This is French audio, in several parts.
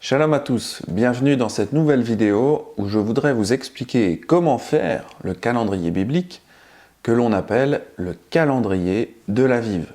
Shalom à tous, bienvenue dans cette nouvelle vidéo où je voudrais vous expliquer comment faire le calendrier biblique que l'on appelle le calendrier de l'Aviv.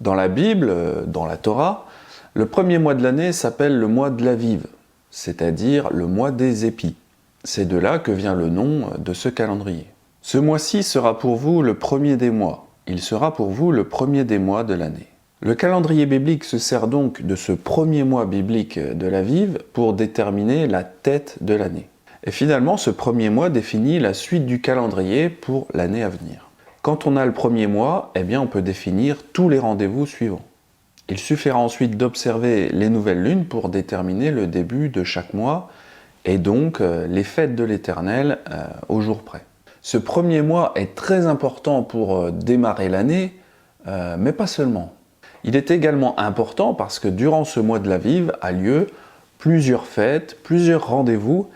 Dans la Bible, dans la Torah, le premier mois de l'année s'appelle le mois de l'Aviv, c'est-à-dire le mois des épis. C'est de là que vient le nom de ce calendrier. Ce mois-ci sera pour vous le premier des mois. Il sera pour vous le premier des mois de l'année. Le calendrier biblique se sert donc de ce premier mois biblique de l'Aviv pour déterminer la tête de l'année. Et finalement, ce premier mois définit la suite du calendrier pour l'année à venir. Quand on a le premier mois, eh bien on peut définir tous les rendez-vous suivants. Il suffira ensuite d'observer les nouvelles lunes pour déterminer le début de chaque mois et donc les fêtes de l'Éternel au jour près. Ce premier mois est très important pour démarrer l'année, mais pas seulement. Il est également important parce que durant ce mois de l'Aviv a lieu plusieurs fêtes, plusieurs rendez-vous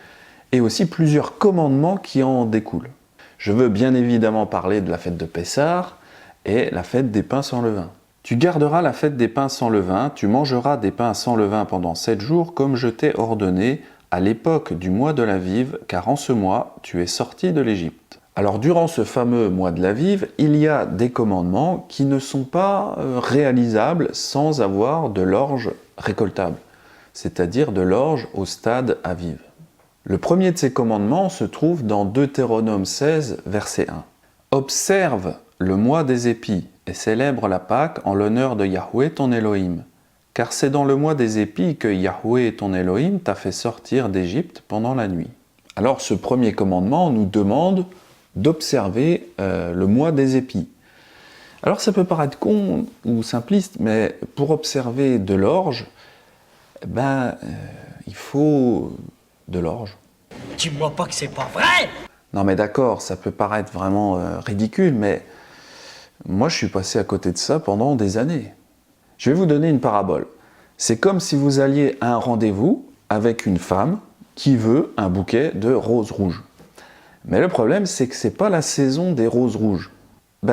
et aussi plusieurs commandements qui en découlent. Je veux bien évidemment parler de la fête de Pessah et la fête des pains sans levain. Tu garderas la fête des pains sans levain, tu mangeras des pains sans levain pendant 7 jours comme je t'ai ordonné à l'époque du mois de l'Aviv, car en ce mois tu es sorti de l'Égypte. Alors durant ce fameux mois de l'Aviv, il y a des commandements qui ne sont pas réalisables sans avoir de l'orge récoltable, c'est-à-dire de l'orge au stade Aviv. Le premier de ces commandements se trouve dans Deutéronome 16, verset 1. « Observe le mois des épis et célèbre la Pâque en l'honneur de Yahweh ton Elohim, car c'est dans le mois des épis que Yahweh ton Elohim t'a fait sortir d'Égypte pendant la nuit. » Alors ce premier commandement nous demande d'observer le mois des épis. Alors ça peut paraître con ou simpliste, mais pour observer de l'orge, il faut de l'orge. Dis-moi pas que c'est pas vrai! Non mais d'accord, ça peut paraître vraiment ridicule, mais moi je suis passé à côté de ça pendant des années. Je vais vous donner une parabole. C'est comme si vous alliez à un rendez-vous avec une femme qui veut un bouquet de roses rouges. Mais le problème, c'est que c'est pas la saison des roses rouges.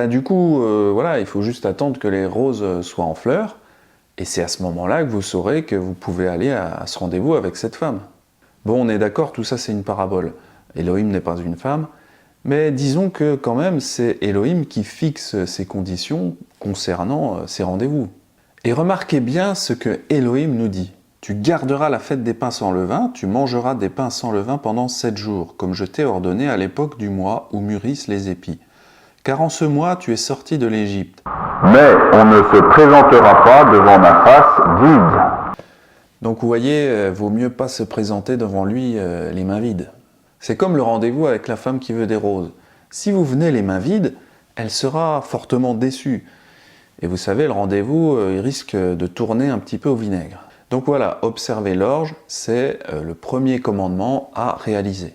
Du coup, voilà, il faut juste attendre que les roses soient en fleurs, et c'est à ce moment-là que vous saurez que vous pouvez aller à ce rendez-vous avec cette femme. Bon, on est d'accord, tout ça c'est une parabole. Elohim n'est pas une femme, mais disons que quand même, c'est Elohim qui fixe ces conditions concernant ces rendez-vous. Et remarquez bien ce que Elohim nous dit. Tu garderas la fête des pains sans levain, tu mangeras des pains sans levain pendant 7 jours, comme je t'ai ordonné à l'époque du mois où mûrissent les épis. Car en ce mois, tu es sorti de l'Égypte. Mais on ne se présentera pas devant ma face vide. Donc vous voyez, vaut mieux pas se présenter devant lui les mains vides. C'est comme le rendez-vous avec la femme qui veut des roses. Si vous venez les mains vides, elle sera fortement déçue. Et vous savez, le rendez-vous, il risque de tourner un petit peu au vinaigre. Donc voilà, observer l'orge, c'est le premier commandement à réaliser.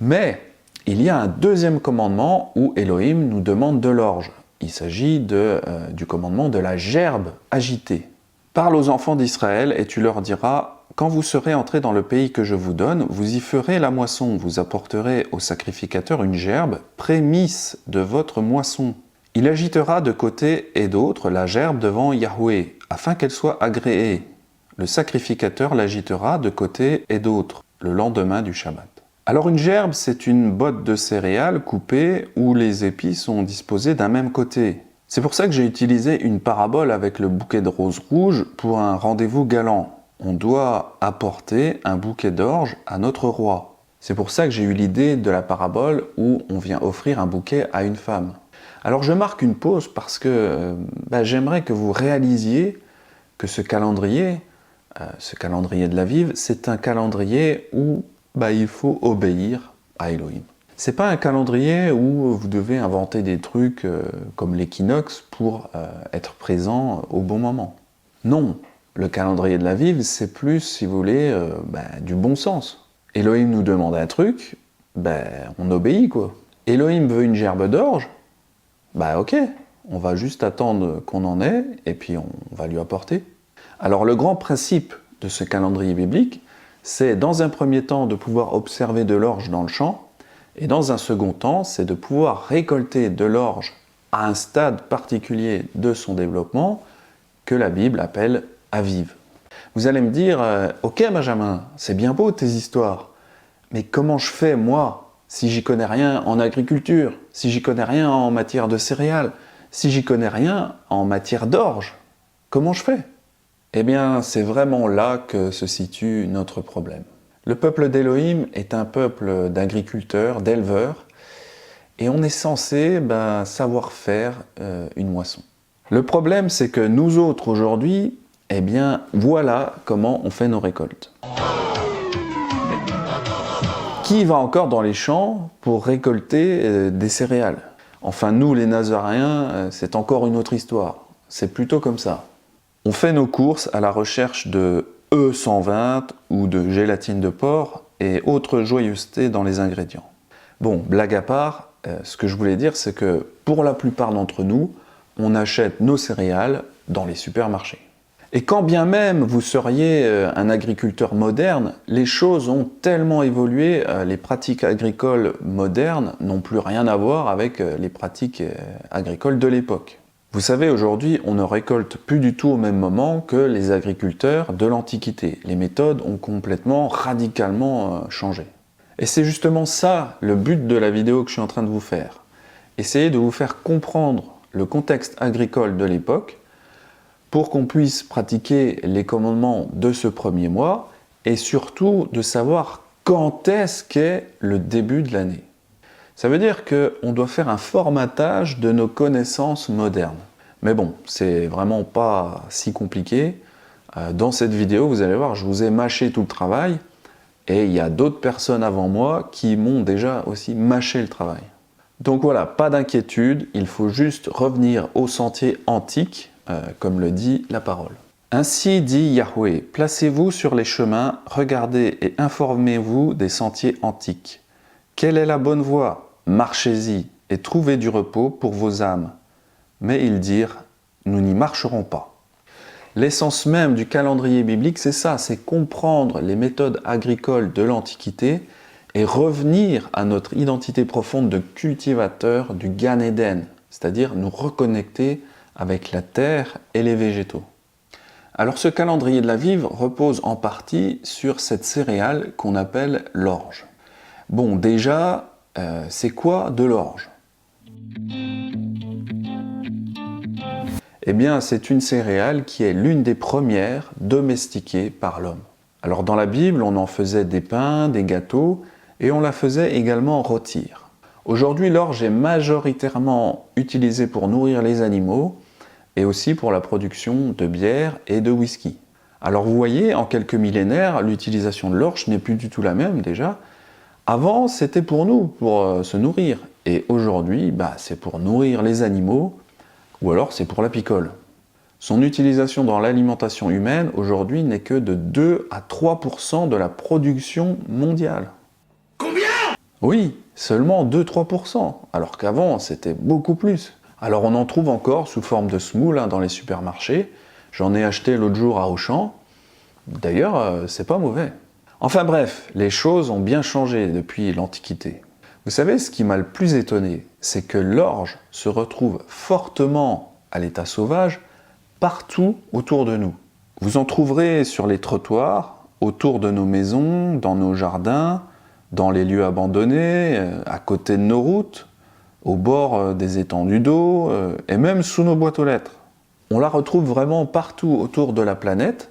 Mais il y a un deuxième commandement où Elohim nous demande de l'orge. Il s'agit du commandement de la gerbe agitée. Parle aux enfants d'Israël et tu leur diras, quand vous serez entrés dans le pays que je vous donne, vous y ferez la moisson, vous apporterez au sacrificateur une gerbe, prémisse de votre moisson. Il agitera de côté et d'autre la gerbe devant Yahweh, afin qu'elle soit agréée. Le sacrificateur l'agitera de côté et d'autre, le lendemain du Shabbat. Alors une gerbe, c'est une botte de céréales coupée où les épis sont disposés d'un même côté. C'est pour ça que j'ai utilisé une parabole avec le bouquet de roses rouges pour un rendez-vous galant. On doit apporter un bouquet d'orge à notre roi. C'est pour ça que j'ai eu l'idée de la parabole où on vient offrir un bouquet à une femme. Alors je marque une pause parce que j'aimerais que vous réalisiez que ce calendrier de l'Aviv, c'est un calendrier où il faut obéir à Elohim. C'est pas un calendrier où vous devez inventer des trucs comme l'équinoxe pour être présent au bon moment. Non, le calendrier de l'Aviv, c'est plus, si vous voulez, du bon sens. Elohim nous demande un truc, on obéit quoi. Elohim veut une gerbe d'orge, ok, on va juste attendre qu'on en ait et puis on va lui apporter. Alors le grand principe de ce calendrier biblique, c'est dans un premier temps de pouvoir observer de l'orge dans le champ, et dans un second temps, c'est de pouvoir récolter de l'orge à un stade particulier de son développement que la Bible appelle Aviv. Vous allez me dire, ok Benjamin, c'est bien beau tes histoires, mais comment je fais moi, si j'y connais rien en agriculture, si j'y connais rien en matière de céréales, si j'y connais rien en matière d'orge, comment je fais? Eh bien, c'est vraiment là que se situe notre problème. Le peuple d'Élohim est un peuple d'agriculteurs, d'éleveurs, et on est censé savoir faire une moisson. Le problème, c'est que nous autres, aujourd'hui, eh bien, voilà comment on fait nos récoltes. Qui va encore dans les champs pour récolter des céréales? Enfin, nous, les Nazaréens, c'est encore une autre histoire. C'est plutôt comme ça. On fait nos courses à la recherche de E120 ou de gélatine de porc et autres joyeusetés dans les ingrédients. Bon, blague à part, ce que je voulais dire, c'est que pour la plupart d'entre nous, on achète nos céréales dans les supermarchés. Et quand bien même vous seriez un agriculteur moderne, les choses ont tellement évolué, les pratiques agricoles modernes n'ont plus rien à voir avec les pratiques agricoles de l'époque. Vous savez, aujourd'hui, on ne récolte plus du tout au même moment que les agriculteurs de l'Antiquité. Les méthodes ont complètement, radicalement changé. Et c'est justement ça le but de la vidéo que je suis en train de vous faire. Essayer de vous faire comprendre le contexte agricole de l'époque pour qu'on puisse pratiquer les commandements de ce premier mois et surtout de savoir quand est-ce qu'est le début de l'année. Ça veut dire qu'on doit faire un formatage de nos connaissances modernes. Mais bon, c'est vraiment pas si compliqué. Dans cette vidéo, vous allez voir, je vous ai mâché tout le travail et il y a d'autres personnes avant moi qui m'ont déjà aussi mâché le travail. Donc voilà, pas d'inquiétude, il faut juste revenir au sentier antique, comme le dit la parole. Ainsi dit Yahweh, placez-vous sur les chemins, regardez et informez-vous des sentiers antiques. Quelle est la bonne voie? Marchez-y et trouvez du repos pour vos âmes. Mais ils dirent, nous n'y marcherons pas. L'essence même du calendrier biblique, c'est ça, c'est comprendre les méthodes agricoles de l'Antiquité et revenir à notre identité profonde de cultivateur du Gan Eden, c'est-à-dire nous reconnecter avec la terre et les végétaux. Alors ce calendrier de la vive repose en partie sur cette céréale qu'on appelle l'orge. Bon, déjà, c'est quoi de l'orge? Eh bien, c'est une céréale qui est l'une des premières domestiquées par l'homme. Alors dans la Bible, on en faisait des pains, des gâteaux, et on la faisait également rôtir. Aujourd'hui, l'orge est majoritairement utilisée pour nourrir les animaux, et aussi pour la production de bière et de whisky. Alors vous voyez, en quelques millénaires, l'utilisation de l'orge n'est plus du tout la même déjà. Avant, c'était pour nous, pour se nourrir. Et aujourd'hui, c'est pour nourrir les animaux, ou alors c'est pour la picole. Son utilisation dans l'alimentation humaine, aujourd'hui, n'est que de 2 à 3% de la production mondiale. Combien? Oui, seulement 2-3%, alors qu'avant, c'était beaucoup plus. Alors on en trouve encore sous forme de semoule dans les supermarchés. J'en ai acheté l'autre jour à Auchan. D'ailleurs, c'est pas mauvais. Enfin bref, les choses ont bien changé depuis l'Antiquité. Vous savez, ce qui m'a le plus étonné, c'est que l'orge se retrouve fortement à l'état sauvage partout autour de nous. Vous en trouverez sur les trottoirs, autour de nos maisons, dans nos jardins, dans les lieux abandonnés, à côté de nos routes, au bord des étendues d'eau et même sous nos boîtes aux lettres. On la retrouve vraiment partout autour de la planète.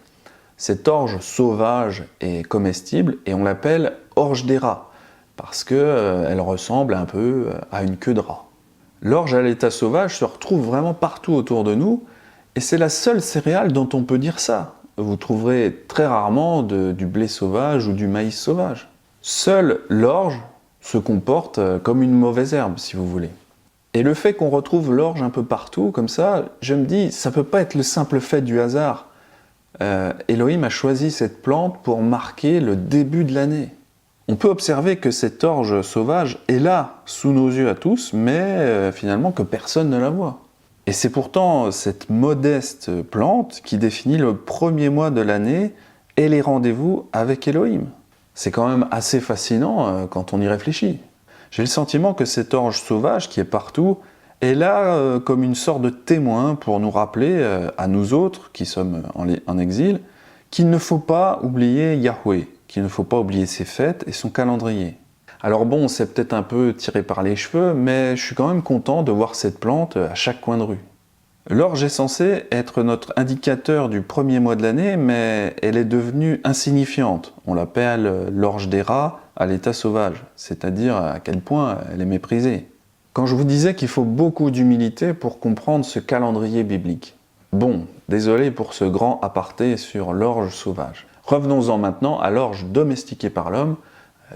Cette orge sauvage est comestible et on l'appelle orge des rats parce qu'elle ressemble un peu à une queue de rat. L'orge à l'état sauvage se retrouve vraiment partout autour de nous et c'est la seule céréale dont on peut dire ça. Vous trouverez très rarement du blé sauvage ou du maïs sauvage. Seule l'orge se comporte comme une mauvaise herbe, si vous voulez. Et le fait qu'on retrouve l'orge un peu partout, comme ça, je me dis, ça peut pas être le simple fait du hasard. Elohim a choisi cette plante pour marquer le début de l'année. On peut observer que cette orge sauvage est là, sous nos yeux à tous, mais finalement que personne ne la voit. Et c'est pourtant cette modeste plante qui définit le premier mois de l'année et les rendez-vous avec Elohim. C'est quand même assez fascinant quand on y réfléchit. J'ai le sentiment que cette orge sauvage qui est partout est là comme une sorte de témoin pour nous rappeler à nous autres qui sommes en exil qu'il ne faut pas oublier Yahweh, qu'il ne faut pas oublier ses fêtes et son calendrier. Alors bon, c'est peut-être un peu tiré par les cheveux, mais je suis quand même content de voir cette plante à chaque coin de rue. L'orge est censée être notre indicateur du premier mois de l'année, mais elle est devenue insignifiante. On l'appelle l'orge des rats à l'état sauvage, c'est-à-dire à quel point elle est méprisée. Quand je vous disais qu'il faut beaucoup d'humilité pour comprendre ce calendrier biblique. Bon, désolé pour ce grand aparté sur l'orge sauvage. Revenons-en maintenant à l'orge domestiquée par l'homme,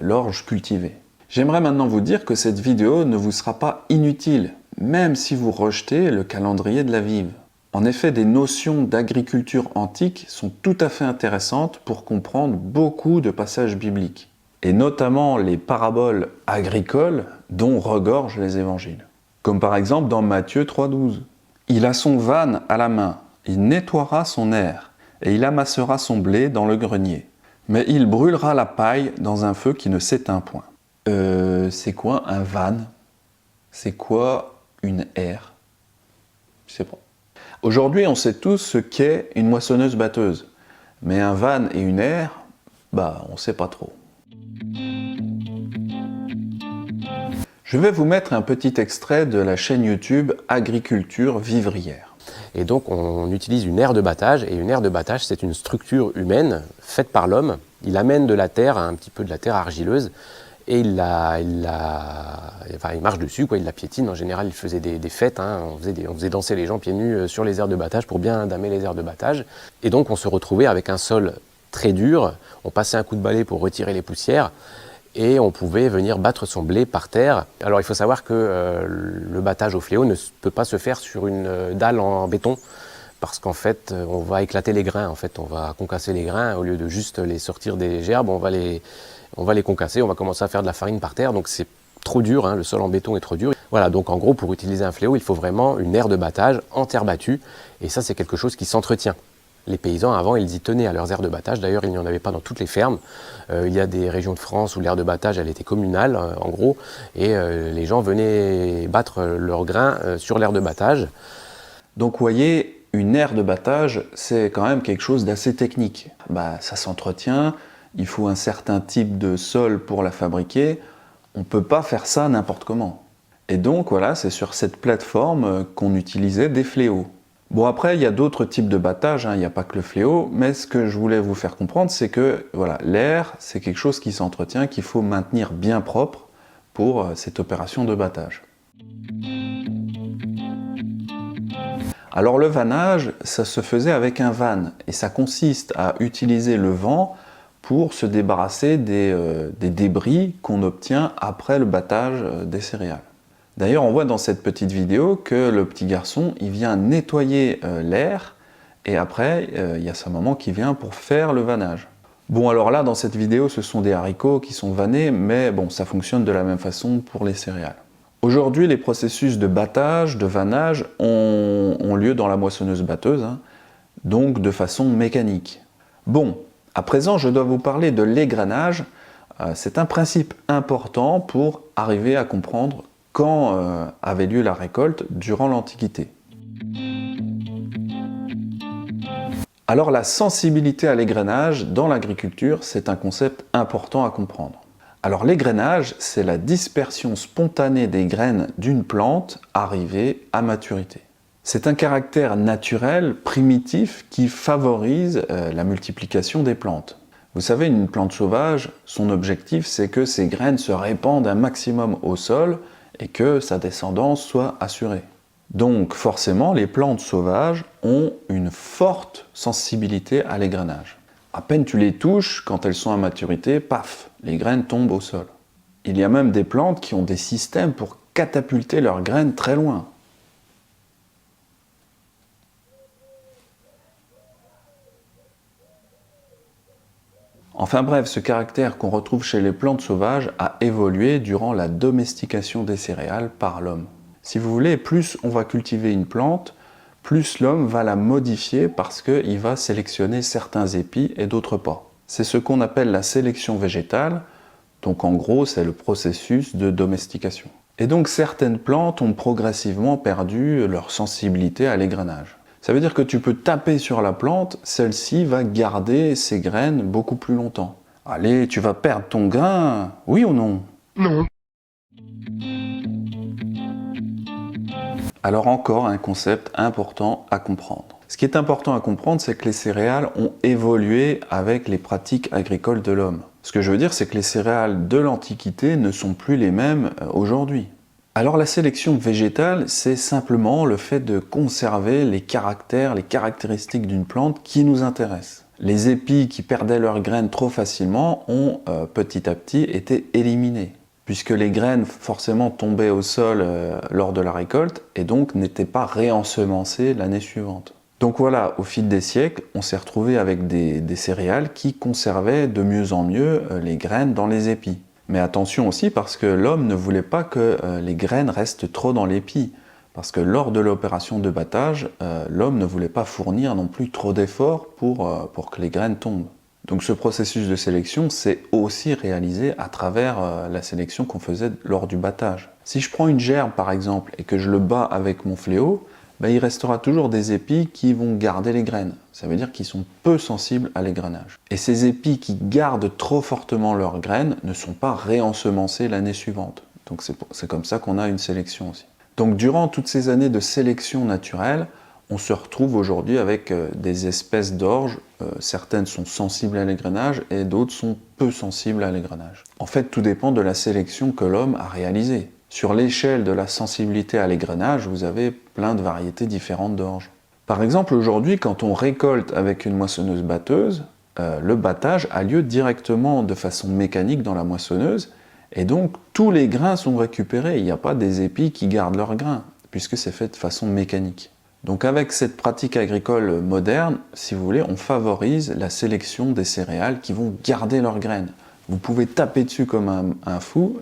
l'orge cultivée. J'aimerais maintenant vous dire que cette vidéo ne vous sera pas inutile, même si vous rejetez le calendrier de la vive. En effet, des notions d'agriculture antique sont tout à fait intéressantes pour comprendre beaucoup de passages bibliques, et notamment les paraboles agricoles dont regorgent les évangiles. Comme par exemple dans Matthieu 3,12. « Il a son vanne à la main, il nettoiera son aire, et il amassera son blé dans le grenier. Mais il brûlera la paille dans un feu qui ne s'éteint point. » C'est quoi un vanne? C'est quoi une aire? Je sais pas. Aujourd'hui, on sait tous ce qu'est une moissonneuse-batteuse. Mais un vanne et une aire, on sait pas trop. Je vais vous mettre un petit extrait de la chaîne YouTube Agriculture Vivrière. Et donc on utilise une aire de battage, et une aire de battage c'est une structure humaine faite par l'homme. Il amène de la terre, un petit peu de la terre argileuse, et il marche dessus, quoi, il la piétine. En général, il faisait des fêtes, on faisait danser les gens pieds nus sur les aires de battage pour bien damer les aires de battage. Et donc on se retrouvait avec un sol très dur, on passait un coup de balai pour retirer les poussières, et on pouvait venir battre son blé par terre. Alors il faut savoir que le battage au fléau ne peut pas se faire sur une dalle en béton, parce qu'en fait on va éclater les grains, on va concasser les grains, au lieu de juste les sortir des gerbes, on va les concasser, on va commencer à faire de la farine par terre, donc c'est trop dur, le sol en béton est trop dur. Voilà, donc en gros pour utiliser un fléau, il faut vraiment une aire de battage en terre battue, et ça c'est quelque chose qui s'entretient. Les paysans, avant, ils y tenaient à leurs aires de battage. D'ailleurs, il n'y en avait pas dans toutes les fermes. Il y a des régions de France où l'aire de battage, elle était communale, en gros, et les gens venaient battre leurs grains sur l'aire de battage. Donc, vous voyez, une aire de battage, c'est quand même quelque chose d'assez technique. Ça s'entretient, il faut un certain type de sol pour la fabriquer. On ne peut pas faire ça n'importe comment. Et donc, voilà, c'est sur cette plateforme qu'on utilisait des fléaux. Bon, après, il y a d'autres types de battage, il n'y a pas que le fléau, mais ce que je voulais vous faire comprendre, c'est que l'air, c'est quelque chose qui s'entretient, qu'il faut maintenir bien propre pour cette opération de battage. Alors le vannage, ça se faisait avec un vanne, et ça consiste à utiliser le vent pour se débarrasser des débris qu'on obtient après le battage des céréales. D'ailleurs, on voit dans cette petite vidéo que le petit garçon, il vient nettoyer l'air, et après, il y a sa maman qui vient pour faire le vannage. Bon, alors là, dans cette vidéo, ce sont des haricots qui sont vannés, mais bon, ça fonctionne de la même façon pour les céréales. Aujourd'hui, les processus de battage, de vannage ont lieu dans la moissonneuse-batteuse, donc de façon mécanique. Bon, à présent, je dois vous parler de l'égrainage. C'est un principe important pour arriver à comprendre quand avait lieu la récolte durant l'Antiquité. Alors la sensibilité à l'égrainage dans l'agriculture, c'est un concept important à comprendre. Alors l'égrainage, c'est la dispersion spontanée des graines d'une plante arrivée à maturité. C'est un caractère naturel, primitif, qui favorise la multiplication des plantes. Vous savez, une plante sauvage, son objectif, c'est que ses graines se répandent un maximum au sol et que sa descendance soit assurée. Donc forcément, les plantes sauvages ont une forte sensibilité à l'égrainage. À peine tu les touches, quand elles sont à maturité, paf, les graines tombent au sol. Il y a même des plantes qui ont des systèmes pour catapulter leurs graines très loin. Enfin bref, ce caractère qu'on retrouve chez les plantes sauvages a évolué durant la domestication des céréales par l'homme. Si vous voulez, plus on va cultiver une plante, plus l'homme va la modifier parce qu'il va sélectionner certains épis et d'autres pas. C'est ce qu'on appelle la sélection végétale, donc en gros c'est le processus de domestication. Et donc certaines plantes ont progressivement perdu leur sensibilité à l'égrainage. Ça veut dire que tu peux taper sur la plante, celle-ci va garder ses graines beaucoup plus longtemps. Allez, tu vas perdre ton grain, oui ou non? Non. Alors encore un concept important à comprendre. Ce qui est important à comprendre, c'est que les céréales ont évolué avec les pratiques agricoles de l'homme. Ce que je veux dire, c'est que les céréales de l'Antiquité ne sont plus les mêmes aujourd'hui. Alors la sélection végétale, c'est simplement le fait de conserver les caractères, les caractéristiques d'une plante qui nous intéressent. Les épis qui perdaient leurs graines trop facilement ont petit à petit été éliminés, puisque les graines forcément tombaient au sol lors de la récolte et donc n'étaient pas réensemencées l'année suivante. Donc voilà, au fil des siècles, on s'est retrouvé avec des céréales qui conservaient de mieux en mieux les graines dans les épis. Mais attention aussi parce que l'homme ne voulait pas que les graines restent trop dans l'épi. Parce que lors de l'opération de battage, l'homme ne voulait pas fournir non plus trop d'efforts pour que les graines tombent. Donc ce processus de sélection s'est aussi réalisé à travers la sélection qu'on faisait lors du battage. Si je prends une gerbe par exemple et que je le bats avec mon fléau, ben, il restera toujours des épis qui vont garder les graines. Ça veut dire qu'ils sont peu sensibles à l'égrenage. Et ces épis qui gardent trop fortement leurs graines ne sont pas réensemencés l'année suivante. Donc c'est comme ça qu'on a une sélection aussi. Donc durant toutes ces années de sélection naturelle, on se retrouve aujourd'hui avec des espèces d'orge. Certaines sont sensibles à l'égrenage et d'autres sont peu sensibles à l'égrenage. En fait, tout dépend de la sélection que l'homme a réalisée. Sur l'échelle de la sensibilité à l'égrenage, vous avez plein de variétés différentes d'orge. Par exemple, aujourd'hui, quand on récolte avec une moissonneuse-batteuse, le battage a lieu directement de façon mécanique dans la moissonneuse, et donc tous les grains sont récupérés. Il n'y a pas des épis qui gardent leurs grains, puisque c'est fait de façon mécanique. Donc avec cette pratique agricole moderne, si vous voulez, on favorise la sélection des céréales qui vont garder leurs graines. Vous pouvez taper dessus comme un fou,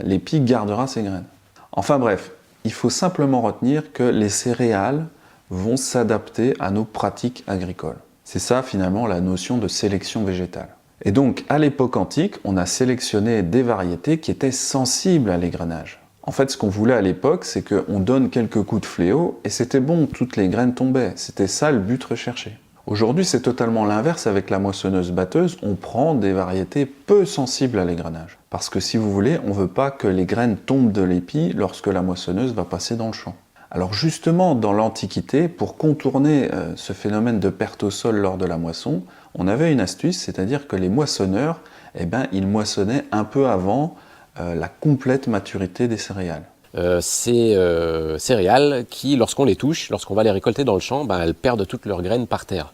l'épi gardera ses graines. Enfin bref, il faut simplement retenir que les céréales vont s'adapter à nos pratiques agricoles. C'est ça finalement la notion de sélection végétale. Et donc à l'époque antique, on a sélectionné des variétés qui étaient sensibles à l'égrenage. En fait, ce qu'on voulait à l'époque, c'est qu'on donne quelques coups de fléau et c'était bon, toutes les graines tombaient. C'était ça le but recherché. Aujourd'hui, c'est totalement l'inverse avec la moissonneuse-batteuse. On prend des variétés peu sensibles à l'égrenage. Parce que si vous voulez, on ne veut pas que les graines tombent de l'épi lorsque la moissonneuse va passer dans le champ. Alors justement, dans l'Antiquité, pour contourner ce phénomène de perte au sol lors de la moisson, on avait une astuce, c'est-à-dire que les moissonneurs, ils moissonnaient un peu avant la complète maturité des céréales. Ces céréales qui, lorsqu'on les touche, lorsqu'on va les récolter dans le champ, elles perdent toutes leurs graines par terre.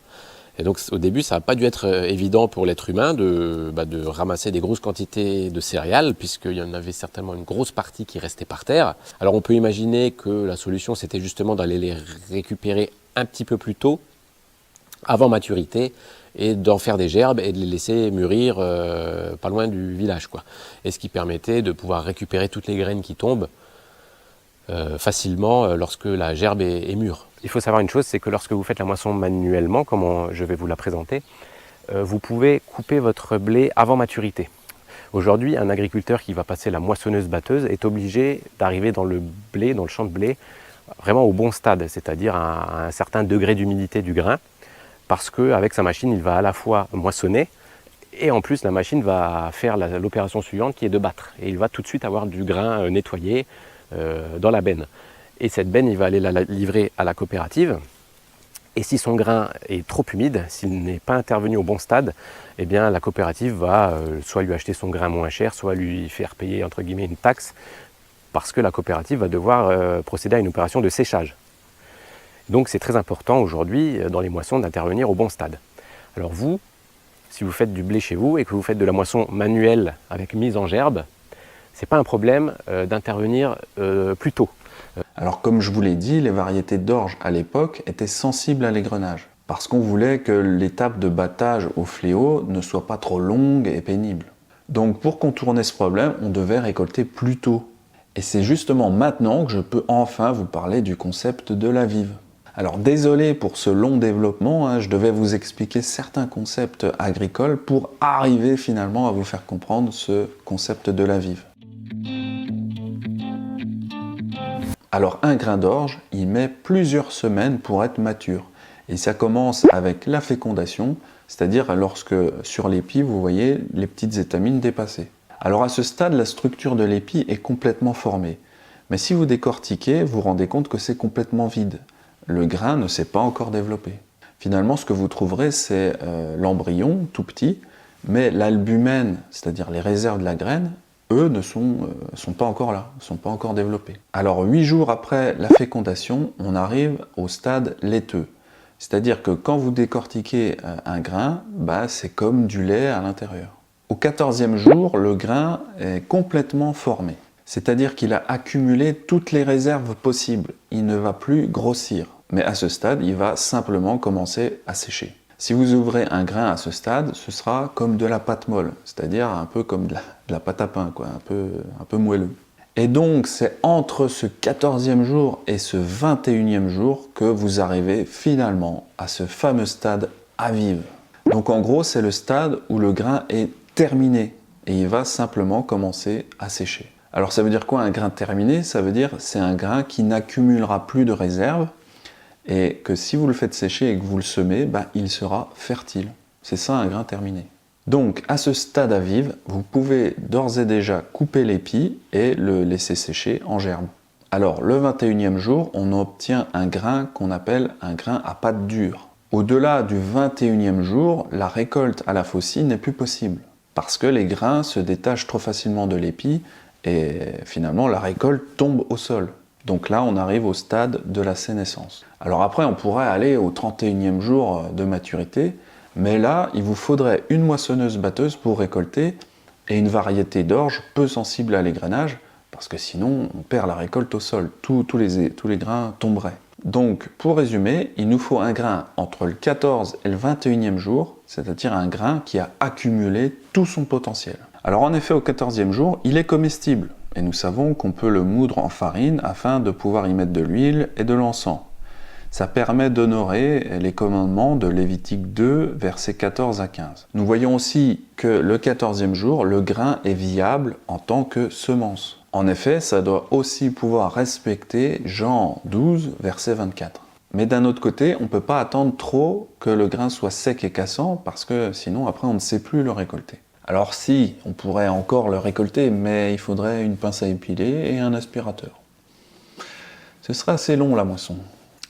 Et donc au début, ça n'a pas dû être évident pour l'être humain de ramasser des grosses quantités de céréales, puisqu'il y en avait certainement une grosse partie qui restait par terre. Alors on peut imaginer que la solution, c'était justement d'aller les récupérer un petit peu plus tôt, avant maturité, et d'en faire des gerbes et de les laisser mûrir pas loin du village, quoi. Et ce qui permettait de pouvoir récupérer toutes les graines qui tombent facilement lorsque la gerbe est mûre. Il faut savoir une chose, c'est que lorsque vous faites la moisson manuellement, comme je vais vous la présenter, vous pouvez couper votre blé avant maturité. Aujourd'hui, un agriculteur qui va passer la moissonneuse-batteuse est obligé d'arriver dans le blé, dans le champ de blé, vraiment au bon stade, c'est-à-dire à un certain degré d'humidité du grain, parce qu'avec sa machine, il va à la fois moissonner, et en plus la machine va faire l'opération suivante qui est de battre. Et il va tout de suite avoir du grain nettoyé dans la benne. Et cette benne, il va aller la livrer à la coopérative. Et si son grain est trop humide, s'il n'est pas intervenu au bon stade, eh bien la coopérative va soit lui acheter son grain moins cher, soit lui faire payer entre guillemets une taxe, parce que la coopérative va devoir procéder à une opération de séchage. Donc c'est très important aujourd'hui dans les moissons d'intervenir au bon stade. Alors vous, si vous faites du blé chez vous et que vous faites de la moisson manuelle avec mise en gerbe, c'est pas un problème d'intervenir plus tôt. Alors comme je vous l'ai dit, les variétés d'orge à l'époque étaient sensibles à l'égrenage, parce qu'on voulait que l'étape de battage au fléau ne soit pas trop longue et pénible. Donc pour contourner ce problème, on devait récolter plus tôt. Et c'est justement maintenant que je peux enfin vous parler du concept de la vive. Alors désolé pour ce long développement, je devais vous expliquer certains concepts agricoles pour arriver finalement à vous faire comprendre ce concept de la vive. Alors un grain d'orge, il met plusieurs semaines pour être mature. Et ça commence avec la fécondation, c'est-à-dire lorsque sur l'épi, vous voyez les petites étamines dépasser. Alors à ce stade, la structure de l'épi est complètement formée. Mais si vous décortiquez, vous vous rendez compte que c'est complètement vide. Le grain ne s'est pas encore développé. Finalement, ce que vous trouverez, c'est l'embryon, tout petit, mais l'albumène, c'est-à-dire les réserves de la graine, eux ne sont pas encore là, ne sont pas encore développés. Alors 8 jours après la fécondation, on arrive au stade laiteux. C'est-à-dire que quand vous décortiquez un grain, c'est comme du lait à l'intérieur. Au 14e jour, le grain est complètement formé. C'est-à-dire qu'il a accumulé toutes les réserves possibles. Il ne va plus grossir. Mais à ce stade, il va simplement commencer à sécher. Si vous ouvrez un grain à ce stade, ce sera comme de la pâte molle, c'est-à-dire un peu comme de la pâte à pain, quoi, un peu moelleux. Et donc, c'est entre ce 14e jour et ce 21e jour que vous arrivez finalement à ce fameux stade aviv. Donc en gros, c'est le stade où le grain est terminé et il va simplement commencer à sécher. Alors ça veut dire quoi un grain terminé? Ça veut dire c'est un grain qui n'accumulera plus de réserves et que si vous le faites sécher et que vous le semez, il sera fertile. C'est ça un grain terminé. Donc à ce stade aviv, vous pouvez d'ores et déjà couper l'épi et le laisser sécher en gerbe. Alors le 21e jour, on obtient un grain qu'on appelle un grain à pâte dure. Au-delà du 21e jour, la récolte à la faucille n'est plus possible parce que les grains se détachent trop facilement de l'épi et finalement la récolte tombe au sol. Donc là, on arrive au stade de la sénescence. Alors après, on pourrait aller au 31e jour de maturité, mais là, il vous faudrait une moissonneuse-batteuse pour récolter et une variété d'orge peu sensible à l'égrainage, parce que sinon, on perd la récolte au sol. Tous les grains tomberaient. Donc, pour résumer, il nous faut un grain entre le 14 et le 21e jour, c'est-à-dire un grain qui a accumulé tout son potentiel. Alors en effet, au 14e jour, il est comestible. Et nous savons qu'on peut le moudre en farine afin de pouvoir y mettre de l'huile et de l'encens. Ça permet d'honorer les commandements de Lévitique 2, versets 14 à 15. Nous voyons aussi que le 14e jour, le grain est viable en tant que semence. En effet, ça doit aussi pouvoir respecter Jean 12, verset 24. Mais d'un autre côté, on ne peut pas attendre trop que le grain soit sec et cassant, parce que sinon, après, on ne sait plus le récolter. Alors si, on pourrait encore le récolter, mais il faudrait une pince à épiler et un aspirateur. Ce serait assez long la moisson.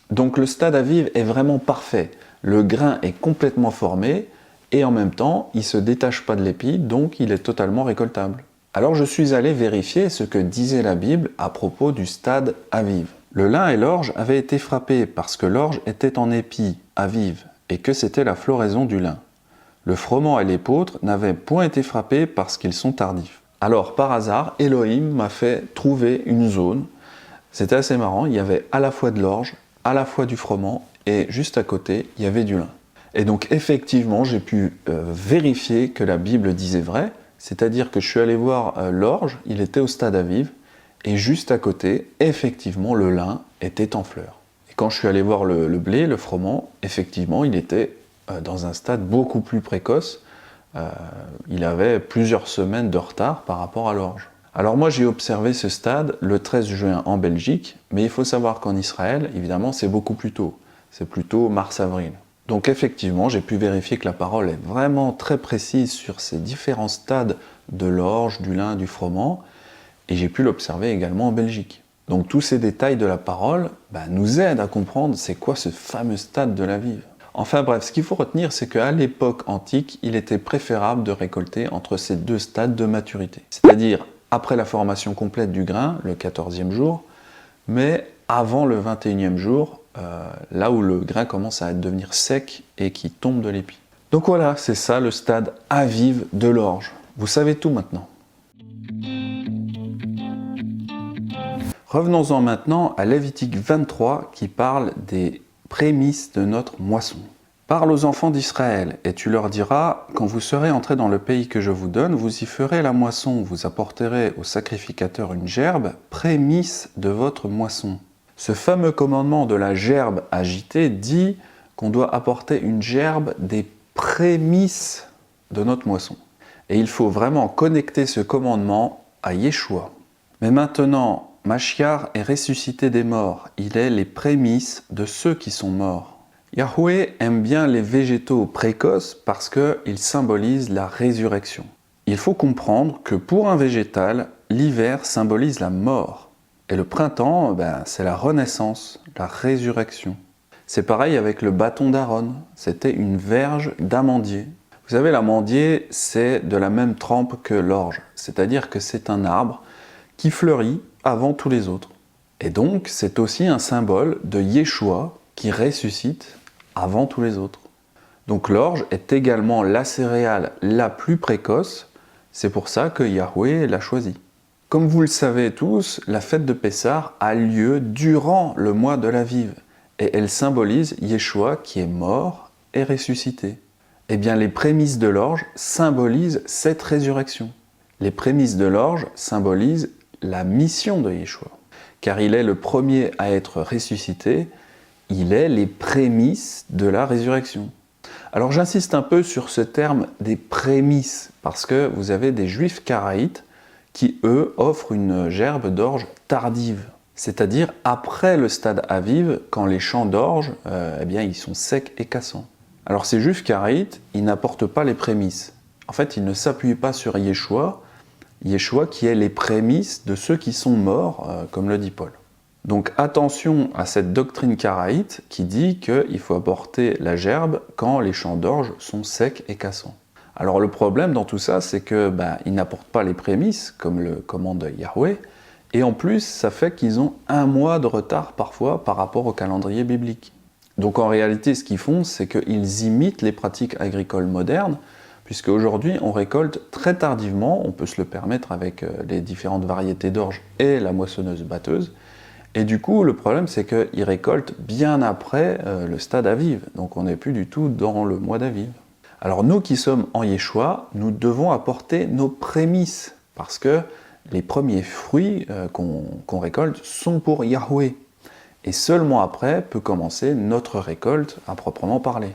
Donc le stade aviv est vraiment parfait. Le grain est complètement formé et en même temps, il ne se détache pas de l'épi, donc il est totalement récoltable. Alors je suis allé vérifier ce que disait la Bible à propos du stade aviv. Le lin et l'orge avaient été frappés parce que l'orge était en épi, aviv, et que c'était la floraison du lin. Le froment et l'épeautre n'avaient point été frappés parce qu'ils sont tardifs. Alors, par hasard, Elohim m'a fait trouver une zone. C'était assez marrant, il y avait à la fois de l'orge, à la fois du froment, et juste à côté, il y avait du lin. Et donc, effectivement, j'ai pu vérifier que la Bible disait vrai, c'est-à-dire que je suis allé voir l'orge, il était au stade aviv, et juste à côté, effectivement, le lin était en fleurs. Et quand je suis allé voir le blé, le froment, effectivement, il était dans un stade beaucoup plus précoce. Il avait plusieurs semaines de retard par rapport à l'orge. Alors moi j'ai observé ce stade le 13 juin en Belgique, mais il faut savoir qu'en Israël, évidemment, c'est beaucoup plus tôt. C'est plutôt mars-avril. Donc effectivement, j'ai pu vérifier que la parole est vraiment très précise sur ces différents stades de l'orge, du lin, du froment, et j'ai pu l'observer également en Belgique. Donc tous ces détails de la parole nous aident à comprendre c'est quoi ce fameux stade de l'aviv. Enfin bref, ce qu'il faut retenir, c'est qu'à l'époque antique, il était préférable de récolter entre ces deux stades de maturité. C'est-à-dire après la formation complète du grain, le 14e jour, mais avant le 21e jour, là où le grain commence à devenir sec et qui tombe de l'épi. Donc voilà, c'est ça le stade aviv de l'orge. Vous savez tout maintenant. Revenons-en maintenant à Lévitique 23 qui parle des prémices de notre moisson. Parle aux enfants d'Israël, et tu leur diras, quand vous serez entrés dans le pays que je vous donne, vous y ferez la moisson, vous apporterez au sacrificateur une gerbe, prémisse de votre moisson. Ce fameux commandement de la gerbe agitée dit qu'on doit apporter une gerbe des prémices de notre moisson. Et il faut vraiment connecter ce commandement à Yeshua. Mais maintenant, Mashiach est ressuscité des morts. Il est les prémices de ceux qui sont morts. Yahweh aime bien les végétaux précoces parce qu'ils symbolisent la résurrection. Il faut comprendre que pour un végétal, l'hiver symbolise la mort. Et le printemps, c'est la renaissance, la résurrection. C'est pareil avec le bâton d'Aaron. C'était une verge d'amandier. Vous savez, l'amandier, c'est de la même trempe que l'orge. C'est-à-dire que c'est un arbre qui fleurit avant tous les autres. Et donc, c'est aussi un symbole de Yeshua qui ressuscite avant tous les autres. Donc l'orge est également la céréale la plus précoce, c'est pour ça que Yahweh l'a choisi. Comme vous le savez tous, la fête de Pessah a lieu durant le mois de l'Aviv, et elle symbolise Yeshua qui est mort et ressuscité. Eh bien, les prémices de l'orge symbolisent cette résurrection. Les prémices de l'orge symbolisent la mission de Yeshua, car il est le premier à être ressuscité, il est les prémices de la résurrection. Alors j'insiste un peu sur ce terme des prémices, parce que vous avez des juifs karaïtes qui, eux, offrent une gerbe d'orge tardive, c'est-à-dire après le stade aviv, quand les champs d'orge, ils sont secs et cassants. Alors ces juifs karaïtes, ils n'apportent pas les prémices. En fait, ils ne s'appuient pas sur Yeshua qui est les prémices de ceux qui sont morts, comme le dit Paul. Donc attention à cette doctrine karaïte qui dit qu'il faut apporter la gerbe quand les champs d'orge sont secs et cassants. Alors le problème dans tout ça, c'est qu'ils n'apportent pas les prémices, comme le commande Yahweh, et en plus, ça fait qu'ils ont un mois de retard parfois par rapport au calendrier biblique. Donc en réalité, ce qu'ils font, c'est qu'ils imitent les pratiques agricoles modernes, puisque aujourd'hui, on récolte très tardivement, on peut se le permettre avec les différentes variétés d'orge et la moissonneuse-batteuse, et du coup, le problème, c'est qu'ils récoltent bien après le stade Aviv, donc on n'est plus du tout dans le mois d'Aviv. Alors nous qui sommes en Yeshua, nous devons apporter nos prémices, parce que les premiers fruits qu'on récolte sont pour Yahweh, et seulement après peut commencer notre récolte à proprement parler.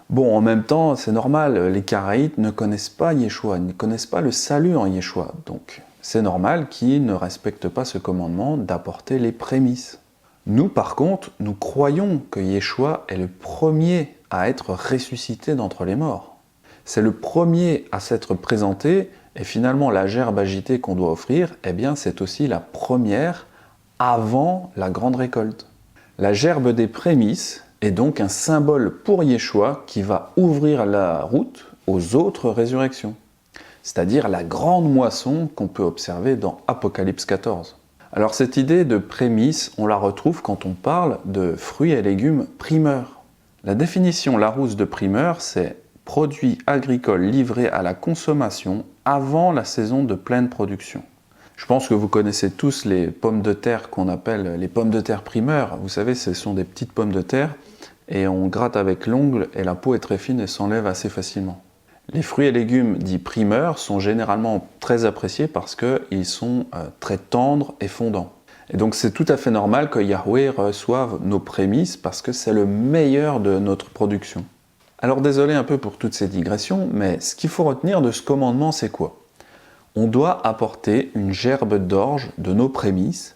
Bon, en même temps, c'est normal, les Karaïtes ne connaissent pas Yeshua, ne connaissent pas le salut en Yeshua, donc c'est normal qu'ils ne respectent pas ce commandement d'apporter les prémices. Nous, par contre, nous croyons que Yeshua est le premier à être ressuscité d'entre les morts. C'est le premier à s'être présenté, et finalement la gerbe agitée qu'on doit offrir, c'est aussi la première avant la grande récolte. La gerbe des prémices est donc un symbole pour Yeshua qui va ouvrir la route aux autres résurrections, c'est-à-dire la grande moisson qu'on peut observer dans Apocalypse 14. Alors cette idée de prémisse, on la retrouve quand on parle de fruits et légumes primeurs. La définition Larousse de primeur, c'est produit agricole livré à la consommation avant la saison de pleine production. Je pense que vous connaissez tous les pommes de terre qu'on appelle les pommes de terre primeurs. Vous savez, ce sont des petites pommes de terre et on gratte avec l'ongle et la peau est très fine et s'enlève assez facilement. Les fruits et légumes dits primeurs sont généralement très appréciés parce qu'ils sont très tendres et fondants. Et donc c'est tout à fait normal que Yahweh reçoive nos prémices parce que c'est le meilleur de notre production. Alors désolé un peu pour toutes ces digressions, mais ce qu'il faut retenir de ce commandement, c'est quoi ? On doit apporter une gerbe d'orge de nos prémices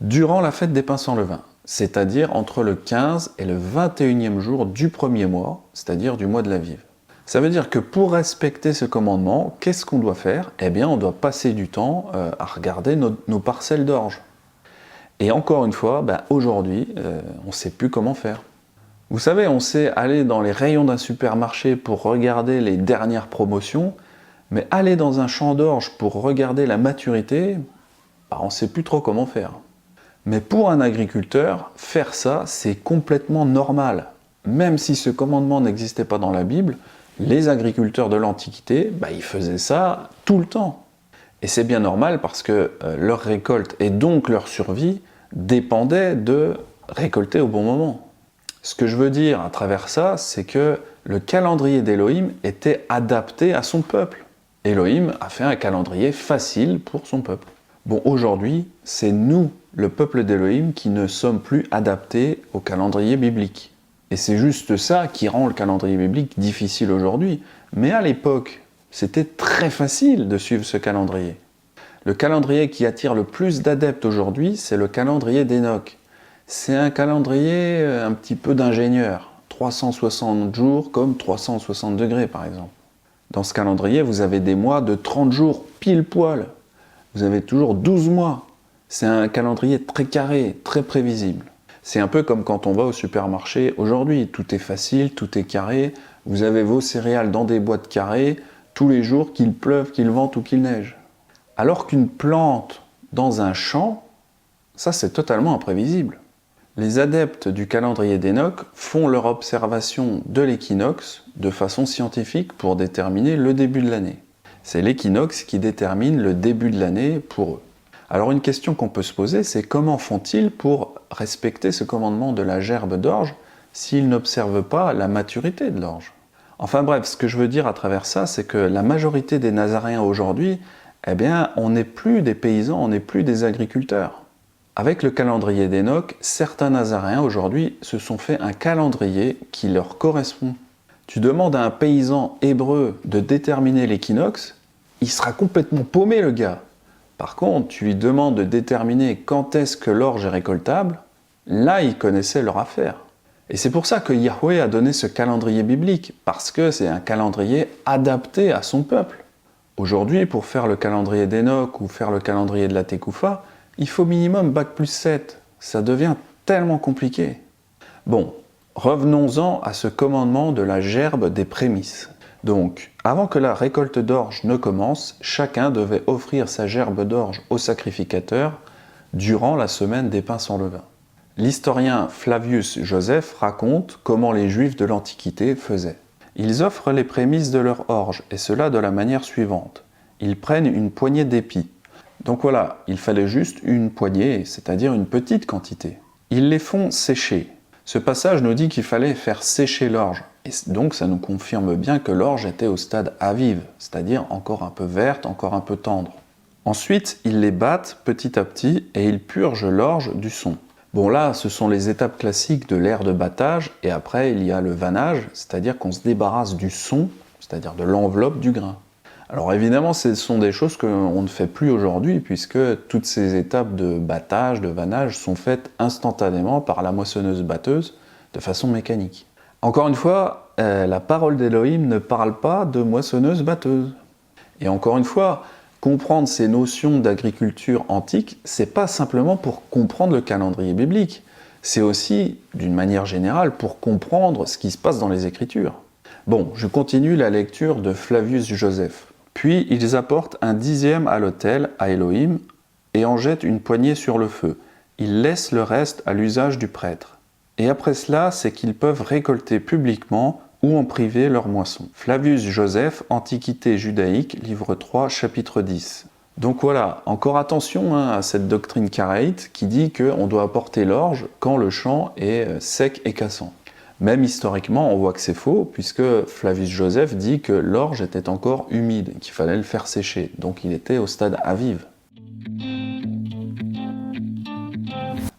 durant la fête des pains sans levain, c'est-à-dire entre le 15 et le 21e jour du premier mois, c'est-à-dire du mois de l'Aviv. Ça veut dire que pour respecter ce commandement, qu'est-ce qu'on doit faire ? On doit passer du temps à regarder nos parcelles d'orge. Et encore une fois, aujourd'hui, on ne sait plus comment faire. Vous savez, on sait aller dans les rayons d'un supermarché pour regarder les dernières promotions, mais aller dans un champ d'orge pour regarder la maturité, on ne sait plus trop comment faire. Mais pour un agriculteur, faire ça, c'est complètement normal. Même si ce commandement n'existait pas dans la Bible, les agriculteurs de l'Antiquité, ils faisaient ça tout le temps. Et c'est bien normal parce que leur récolte et donc leur survie dépendaient de récolter au bon moment. Ce que je veux dire à travers ça, c'est que le calendrier d'Élohim était adapté à son peuple. Élohim a fait un calendrier facile pour son peuple. Bon, aujourd'hui, c'est nous, le peuple d'Élohim, qui ne sommes plus adaptés au calendrier biblique. Et c'est juste ça qui rend le calendrier biblique difficile aujourd'hui. Mais à l'époque, c'était très facile de suivre ce calendrier. Le calendrier qui attire le plus d'adeptes aujourd'hui, c'est le calendrier d'Enoch. C'est un calendrier un petit peu d'ingénieur. 360 jours comme 360 degrés par exemple. Dans ce calendrier, vous avez des mois de 30 jours pile poil. Vous avez toujours 12 mois. C'est un calendrier très carré, très prévisible. C'est un peu comme quand on va au supermarché aujourd'hui. Tout est facile, tout est carré. Vous avez vos céréales dans des boîtes carrées tous les jours, qu'il pleuve, qu'il vente ou qu'il neige. Alors qu'une plante dans un champ, ça c'est totalement imprévisible. Les adeptes du calendrier d'Enoch font leur observation de l'équinoxe de façon scientifique pour déterminer le début de l'année. C'est l'équinoxe qui détermine le début de l'année pour eux. Alors une question qu'on peut se poser, c'est comment font-ils pour respecter ce commandement de la gerbe d'orge s'ils n'observent pas la maturité de l'orge? Enfin bref, ce que je veux dire à travers ça, c'est que la majorité des Nazaréens aujourd'hui, eh bien, on n'est plus des paysans, on n'est plus des agriculteurs. Avec le calendrier d'Enoch, certains Nazaréens aujourd'hui se sont fait un calendrier qui leur correspond. Tu demandes à un paysan hébreu de déterminer l'équinoxe, il sera complètement paumé le gars. Par contre, tu lui demandes de déterminer quand est-ce que l'orge est récoltable, là ils connaissaient leur affaire. Et c'est pour ça que Yahweh a donné ce calendrier biblique, parce que c'est un calendrier adapté à son peuple. Aujourd'hui, pour faire le calendrier d'Enoch ou faire le calendrier de la Tekoufa, il faut minimum Bac+7. Ça devient tellement compliqué. Bon, revenons-en à ce commandement de la gerbe des prémices. Donc, avant que la récolte d'orge ne commence, chacun devait offrir sa gerbe d'orge au sacrificateur durant la semaine des pains sans levain. L'historien Flavius Joseph raconte comment les Juifs de l'Antiquité faisaient. Ils offrent les prémices de leur orge, et cela de la manière suivante. Ils prennent une poignée d'épis. Donc voilà, il fallait juste une poignée, c'est-à-dire une petite quantité. Ils les font sécher. Ce passage nous dit qu'il fallait faire sécher l'orge. Et donc ça nous confirme bien que l'orge était au stade aviv, c'est-à-dire encore un peu verte, encore un peu tendre. Ensuite, ils les battent petit à petit et ils purgent l'orge du son. Bon là, ce sont les étapes classiques de l'ère de battage, et après il y a le vannage, c'est-à-dire qu'on se débarrasse du son, c'est-à-dire de l'enveloppe du grain. Alors évidemment, ce sont des choses qu'on ne fait plus aujourd'hui, puisque toutes ces étapes de battage, de vannage, sont faites instantanément par la moissonneuse-batteuse, de façon mécanique. Encore une fois, la parole d'Élohim ne parle pas de moissonneuse-batteuse. Et encore une fois, comprendre ces notions d'agriculture antique, c'est pas simplement pour comprendre le calendrier biblique, c'est aussi, d'une manière générale, pour comprendre ce qui se passe dans les Écritures. Bon, je continue la lecture de Flavius Joseph. Puis ils apportent un dixième à l'autel, à Elohim, et en jettent une poignée sur le feu. Ils laissent le reste à l'usage du prêtre. Et après cela, c'est qu'ils peuvent récolter publiquement ou en privé leur moisson. Flavius Joseph, Antiquité judaïque, livre 3, chapitre 10. Donc voilà, encore attention à cette doctrine karaïte qui dit qu'on doit apporter l'orge quand le champ est sec et cassant. Même historiquement, on voit que c'est faux, puisque Flavius Joseph dit que l'orge était encore humide, qu'il fallait le faire sécher, donc il était au stade aviv.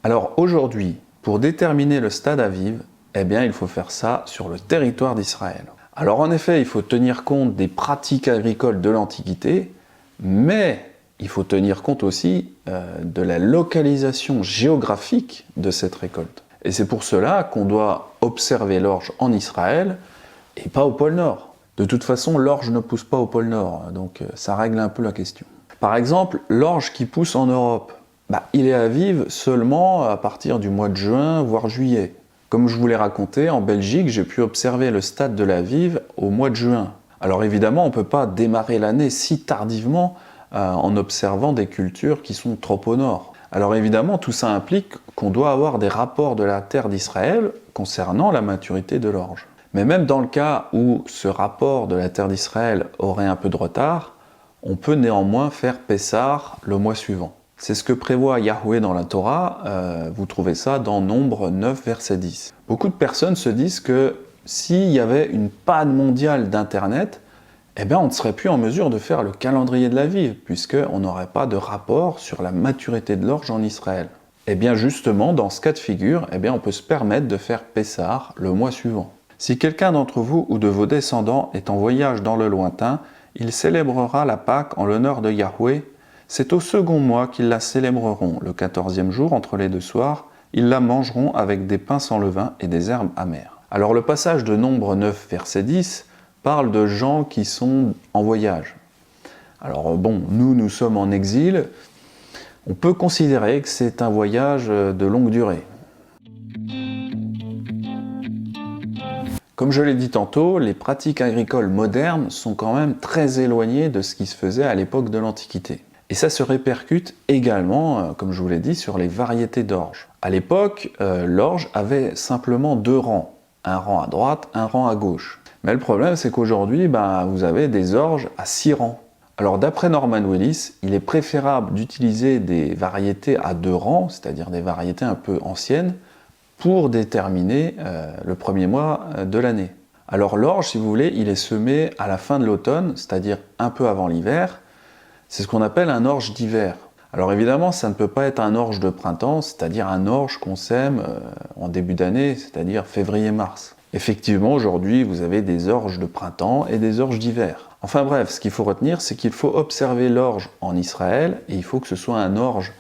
Alors aujourd'hui, pour déterminer le stade aviv, eh bien il faut faire ça sur le territoire d'Israël. Alors en effet, il faut tenir compte des pratiques agricoles de l'Antiquité, mais il faut tenir compte aussi de la localisation géographique de cette récolte. Et c'est pour cela qu'on doit observer l'orge en Israël et pas au pôle Nord. De toute façon, l'orge ne pousse pas au pôle Nord, donc ça règle un peu la question. Par exemple, l'orge qui pousse en Europe, il est aviv seulement à partir du mois de juin, voire juillet. Comme je vous l'ai raconté, en Belgique, j'ai pu observer le stade de l'aviv au mois de juin. Alors évidemment, on ne peut pas démarrer l'année si tardivement en observant des cultures qui sont trop au nord. Alors évidemment, tout ça implique qu'on doit avoir des rapports de la terre d'Israël concernant la maturité de l'orge. Mais même dans le cas où ce rapport de la terre d'Israël aurait un peu de retard, on peut néanmoins faire Pessah le mois suivant. C'est ce que prévoit Yahweh dans la Torah, vous trouvez ça dans Nombre 9, verset 10. Beaucoup de personnes se disent que s'il y avait une panne mondiale d'Internet, on ne serait plus en mesure de faire le calendrier de l'Aviv, puisqu'on n'aurait pas de rapport sur la maturité de l'orge en Israël. Et bien justement, dans ce cas de figure, on peut se permettre de faire Pessah le mois suivant. Si quelqu'un d'entre vous ou de vos descendants est en voyage dans le lointain, il célébrera la Pâque en l'honneur de Yahweh, C'est au second mois qu'ils la célébreront. Le 14e jour, entre les deux soirs, ils la mangeront avec des pains sans levain et des herbes amères. Alors le passage de Nombre 9, verset 10, parle de gens qui sont en voyage. Alors bon, nous sommes en exil. On peut considérer que c'est un voyage de longue durée. Comme je l'ai dit tantôt, les pratiques agricoles modernes sont quand même très éloignées de ce qui se faisait à l'époque de l'Antiquité. Et ça se répercute également, comme je vous l'ai dit, sur les variétés d'orge. À l'époque, l'orge avait simplement 2 rangs. Un rang à droite, un rang à gauche. Mais le problème, c'est qu'aujourd'hui, vous avez des orges à 6 rangs. Alors d'après Norman Willis, il est préférable d'utiliser des variétés à 2 rangs, c'est-à-dire des variétés un peu anciennes, pour déterminer le premier mois de l'année. Alors l'orge, si vous voulez, il est semé à la fin de l'automne, c'est-à-dire un peu avant l'hiver. C'est ce qu'on appelle un orge d'hiver. Alors évidemment, ça ne peut pas être un orge de printemps, c'est-à-dire un orge qu'on sème en début d'année, c'est-à-dire février-mars. Effectivement, aujourd'hui, vous avez des orges de printemps et des orges d'hiver. Enfin bref, ce qu'il faut retenir, c'est qu'il faut observer l'orge en Israël, et il faut que ce soit un orge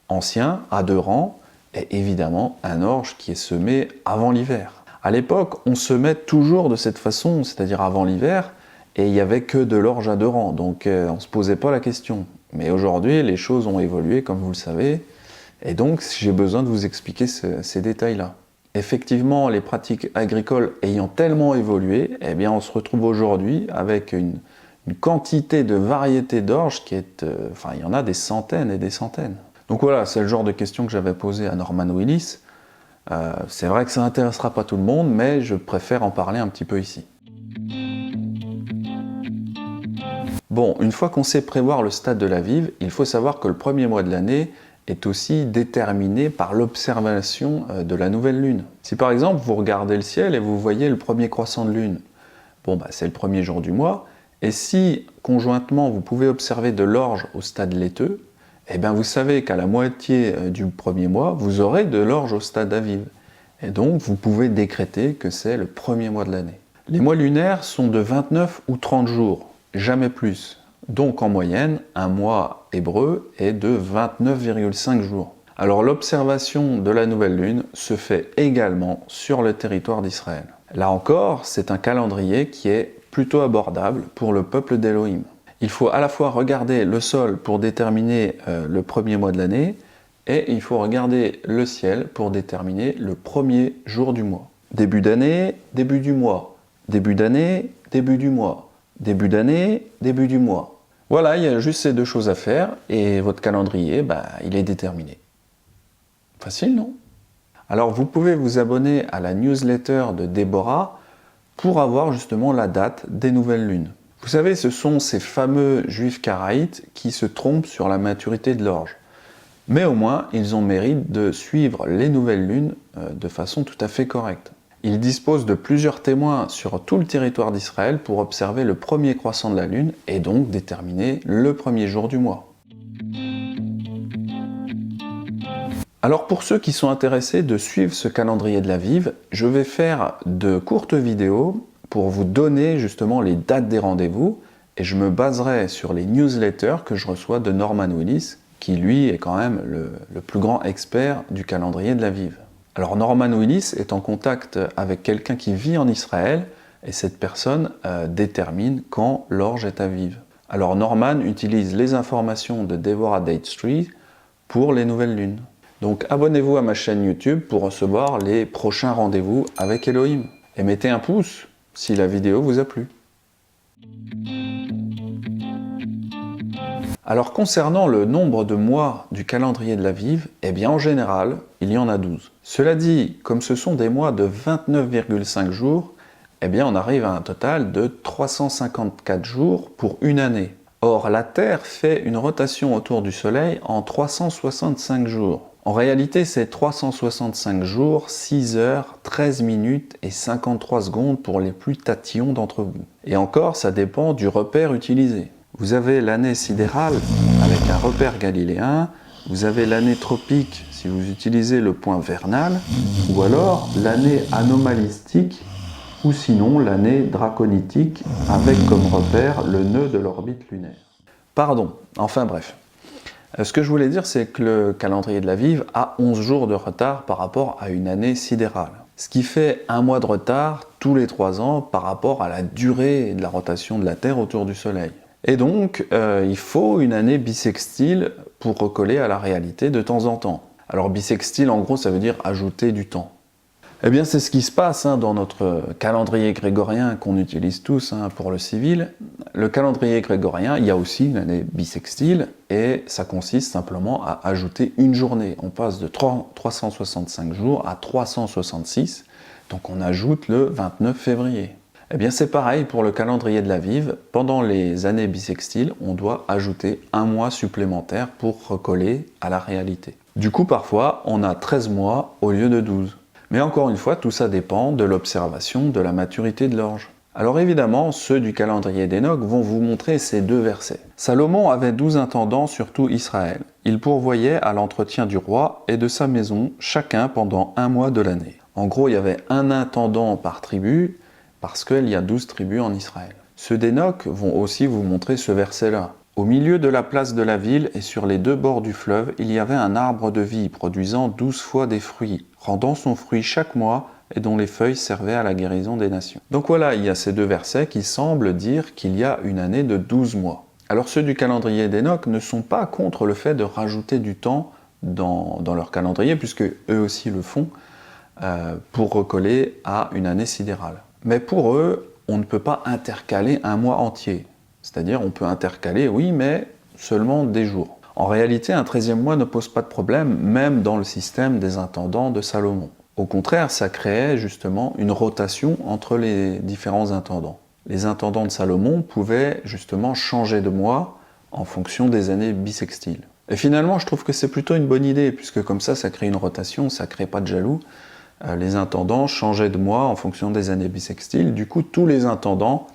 ancien, à 2 rangs, et évidemment un orge qui est semé avant l'hiver. À l'époque, on semait toujours de cette façon, c'est-à-dire avant l'hiver, et il n'y avait que de l'orge à 2 rangs, donc on ne se posait pas la question. Mais aujourd'hui, les choses ont évolué, comme vous le savez, et donc j'ai besoin de vous expliquer ces détails-là. Effectivement, les pratiques agricoles ayant tellement évolué, eh bien on se retrouve aujourd'hui avec une quantité de variétés d'orge qui est... il y en a des centaines et des centaines. Donc voilà, c'est le genre de question que j'avais posée à Norman Willis. C'est vrai que ça n'intéressera pas tout le monde, mais je préfère en parler un petit peu ici. Bon, une fois qu'on sait prévoir le stade de la vive, il faut savoir que le premier mois de l'année est aussi déterminé par l'observation de la nouvelle lune. Si par exemple vous regardez le ciel et vous voyez le premier croissant de lune, c'est le premier jour du mois, et si conjointement vous pouvez observer de l'orge au stade laiteux, eh bien vous savez qu'à la moitié du premier mois, vous aurez de l'orge au stade avive. Et donc vous pouvez décréter que c'est le premier mois de l'année. Les mois lunaires sont de 29 ou 30 jours. Jamais plus. Donc en moyenne, un mois hébreu est de 29,5 jours. Alors l'observation de la nouvelle lune se fait également sur le territoire d'Israël. Là encore, c'est un calendrier qui est plutôt abordable pour le peuple d'Élohim. Il faut à la fois regarder le sol pour déterminer le premier mois de l'année, et il faut regarder le ciel pour déterminer le premier jour du mois. Début d'année, début du mois. Début d'année, début du mois. Début d'année, début du mois. Voilà, il y a juste ces 2 choses à faire et votre calendrier, il est déterminé. Facile, non? Alors vous pouvez vous abonner à la newsletter de Déborah pour avoir justement la date des nouvelles lunes. Vous savez, ce sont ces fameux juifs karaïtes qui se trompent sur la maturité de l'orge. Mais au moins, ils ont mérite de suivre les nouvelles lunes de façon tout à fait correcte. Ils disposent de plusieurs témoins sur tout le territoire d'Israël pour observer le premier croissant de la lune et donc déterminer le premier jour du mois. Alors pour ceux qui sont intéressés de suivre ce calendrier de la vive, je vais faire de courtes vidéos pour vous donner justement les dates des rendez-vous et je me baserai sur les newsletters que je reçois de Norman Willis, qui lui est quand même le plus grand expert du calendrier de la vive. Alors Norman Willis est en contact avec quelqu'un qui vit en Israël et cette personne détermine quand l'orge est à vive. Alors Norman utilise les informations de Deborah Datestreet pour les nouvelles lunes. Donc abonnez-vous à ma chaîne YouTube pour recevoir les prochains rendez-vous avec Elohim. Et mettez un pouce si la vidéo vous a plu. Alors concernant le nombre de mois du calendrier de la vive, eh bien en général, il y en a 12. Cela dit, comme ce sont des mois de 29,5 jours, eh bien on arrive à un total de 354 jours pour une année. Or la Terre fait une rotation autour du Soleil en 365 jours. En réalité, c'est 365 jours, 6 heures, 13 minutes et 53 secondes pour les plus tatillons d'entre vous. Et encore, ça dépend du repère utilisé. Vous avez l'année sidérale avec un repère galiléen, vous avez l'année tropique si vous utilisez le point vernal, ou alors l'année anomalistique, ou sinon l'année draconitique avec comme repère le nœud de l'orbite lunaire. Pardon, enfin bref. Ce que je voulais dire, c'est que le calendrier de l'Aviv a 11 jours de retard par rapport à une année sidérale. Ce qui fait un mois de retard tous les 3 ans par rapport à la durée de la rotation de la Terre autour du Soleil. Et donc, il faut une année bissextile pour recoller à la réalité de temps en temps. Alors bissextile, en gros, ça veut dire ajouter du temps. Eh bien, c'est ce qui se passe dans notre calendrier grégorien qu'on utilise tous pour le civil. Le calendrier grégorien, il y a aussi une année bissextile et ça consiste simplement à ajouter une journée. On passe de 365 jours à 366, donc on ajoute le 29 février. Eh bien, c'est pareil pour le calendrier de l'Aviv. Pendant les années bissextiles, on doit ajouter un mois supplémentaire pour recoller à la réalité. Du coup, parfois, on a 13 mois au lieu de 12. Mais encore une fois, tout ça dépend de l'observation de la maturité de l'orge. Alors évidemment, ceux du calendrier d'Enoch vont vous montrer ces 2 versets. Salomon avait 12 intendants sur tout Israël. Il pourvoyait à l'entretien du roi et de sa maison, chacun pendant 1 mois de l'année. En gros, il y avait un intendant par tribu, parce qu'il y a 12 tribus en Israël. Ceux d'Enoch vont aussi vous montrer ce verset-là. Au milieu de la place de la ville et sur les 2 bords du fleuve, il y avait un arbre de vie produisant 12 fois des fruits, rendant son fruit chaque mois et dont les feuilles servaient à la guérison des nations. Donc voilà, il y a ces 2 versets qui semblent dire qu'il y a une année de 12 mois. Alors ceux du calendrier d'Enoch ne sont pas contre le fait de rajouter du temps dans leur calendrier, puisque eux aussi le font, pour recoller à une année sidérale. Mais pour eux, on ne peut pas intercaler un mois entier. C'est-à-dire, on peut intercaler, oui, mais seulement des jours. En réalité, un 13e mois ne pose pas de problème, même dans le système des intendants de Salomon. Au contraire, ça créait justement une rotation entre les différents intendants. Les intendants de Salomon pouvaient justement changer de mois en fonction des années bissextiles. Et finalement, je trouve que c'est plutôt une bonne idée, puisque comme ça crée une rotation, ça ne crée pas de jaloux. Les intendants changeaient de mois en fonction des années bissextiles. Du coup, tous les intendants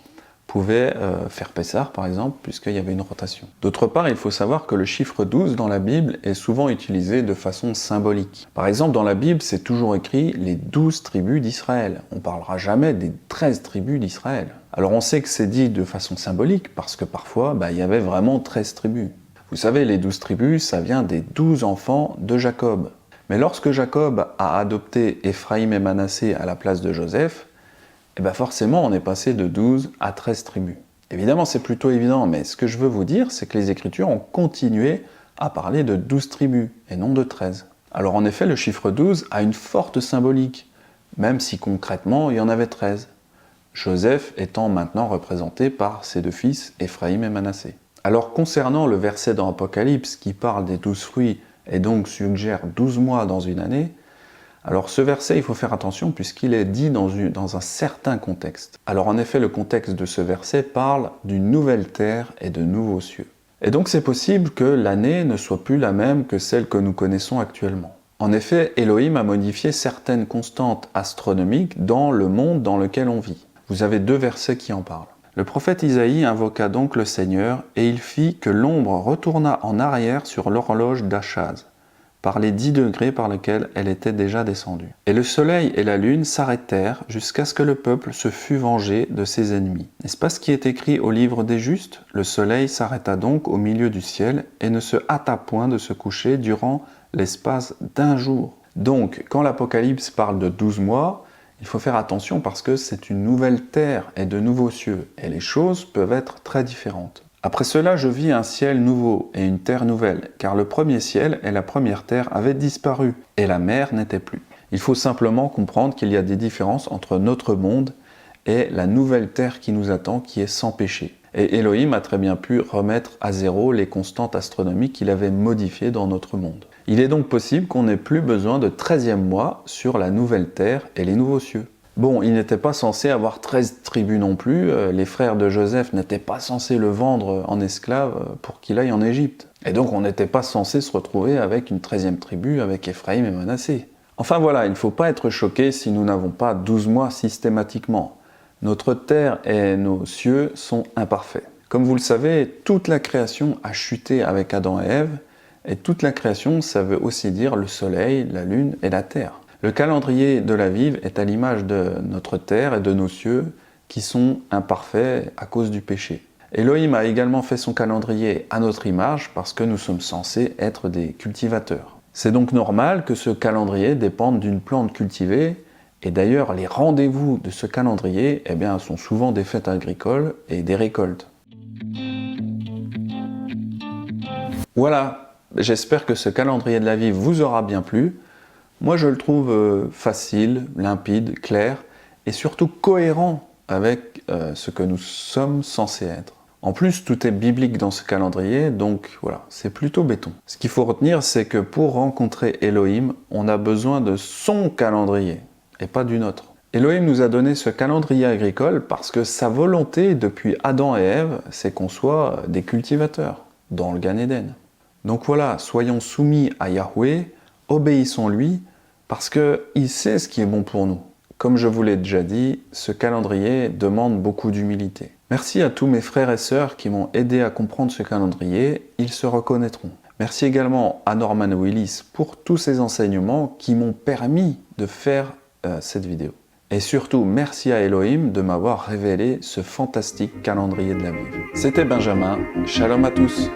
pouvaient faire Pessah, par exemple, puisqu'il y avait une rotation. D'autre part, il faut savoir que le chiffre 12 dans la Bible est souvent utilisé de façon symbolique. Par exemple, dans la Bible, c'est toujours écrit les 12 tribus d'Israël. On ne parlera jamais des 13 tribus d'Israël. Alors on sait que c'est dit de façon symbolique, parce que parfois, il y avait vraiment 13 tribus. Vous savez, les 12 tribus, ça vient des 12 enfants de Jacob. Mais lorsque Jacob a adopté Éphraïm et Manassé à la place de Joseph, forcément on est passé de 12 à 13 tribus. Évidemment c'est plutôt évident, mais ce que je veux vous dire, c'est que les Écritures ont continué à parler de 12 tribus, et non de 13. Alors en effet, le chiffre 12 a une forte symbolique, même si concrètement il y en avait 13. Joseph étant maintenant représenté par ses 2 fils, Éphraïm et Manassé. Alors concernant le verset dans Apocalypse qui parle des 12 fruits, et donc suggère 12 mois dans une année, alors ce verset, il faut faire attention puisqu'il est dit dans un certain contexte. Alors en effet, le contexte de ce verset parle d'une nouvelle terre et de nouveaux cieux. Et donc c'est possible que l'année ne soit plus la même que celle que nous connaissons actuellement. En effet, Elohim a modifié certaines constantes astronomiques dans le monde dans lequel on vit. Vous avez 2 versets qui en parlent. Le prophète Isaïe invoqua donc le Seigneur, et il fit que l'ombre retourna en arrière sur l'horloge d'Achaz, par les 10 degrés par lesquels elle était déjà descendue. Et le soleil et la lune s'arrêtèrent jusqu'à ce que le peuple se fût vengé de ses ennemis. N'est-ce pas ce qui est écrit au livre des justes? Le soleil s'arrêta donc au milieu du ciel et ne se hâta point de se coucher durant l'espace d'1 jour. Donc, quand l'Apocalypse parle de 12 mois, il faut faire attention parce que c'est une nouvelle terre et de nouveaux cieux, et les choses peuvent être très différentes. Après cela, je vis un ciel nouveau et une terre nouvelle, car le premier ciel et la première terre avaient disparu, et la mer n'était plus. Il faut simplement comprendre qu'il y a des différences entre notre monde et la nouvelle terre qui nous attend, qui est sans péché. Et Elohim a très bien pu remettre à zéro les constantes astronomiques qu'il avait modifiées dans notre monde. Il est donc possible qu'on n'ait plus besoin de 13e mois sur la nouvelle terre et les nouveaux cieux. Bon, il n'était pas censé avoir 13 tribus non plus, les frères de Joseph n'étaient pas censés le vendre en esclave pour qu'il aille en Égypte. Et donc on n'était pas censé se retrouver avec une 13e tribu, avec Éphraïm et Manassé. Enfin voilà, il ne faut pas être choqué si nous n'avons pas 12 mois systématiquement. Notre terre et nos cieux sont imparfaits. Comme vous le savez, toute la création a chuté avec Adam et Ève, et toute la création, ça veut aussi dire le soleil, la lune et la terre. Le calendrier de l'Aviv est à l'image de notre terre et de nos cieux qui sont imparfaits à cause du péché. Elohim a également fait son calendrier à notre image parce que nous sommes censés être des cultivateurs. C'est donc normal que ce calendrier dépende d'une plante cultivée, et d'ailleurs les rendez-vous de ce calendrier sont souvent des fêtes agricoles et des récoltes. Voilà, j'espère que ce calendrier de la Vive vous aura bien plu. Moi je le trouve facile, limpide, clair et surtout cohérent avec ce que nous sommes censés être. En plus, tout est biblique dans ce calendrier, donc voilà, c'est plutôt béton. Ce qu'il faut retenir, c'est que pour rencontrer Elohim, on a besoin de son calendrier, et pas du nôtre. Elohim nous a donné ce calendrier agricole parce que sa volonté, depuis Adam et Ève, c'est qu'on soit des cultivateurs, dans le Gan Eden. Donc voilà, soyons soumis à Yahweh, obéissons-lui, parce qu'il sait ce qui est bon pour nous. Comme je vous l'ai déjà dit, ce calendrier demande beaucoup d'humilité. Merci à tous mes frères et sœurs qui m'ont aidé à comprendre ce calendrier, ils se reconnaîtront. Merci également à Norman Willis pour tous ces enseignements qui m'ont permis de faire cette vidéo. Et surtout, merci à Elohim de m'avoir révélé ce fantastique calendrier de la Bible. C'était Benjamin, shalom à tous.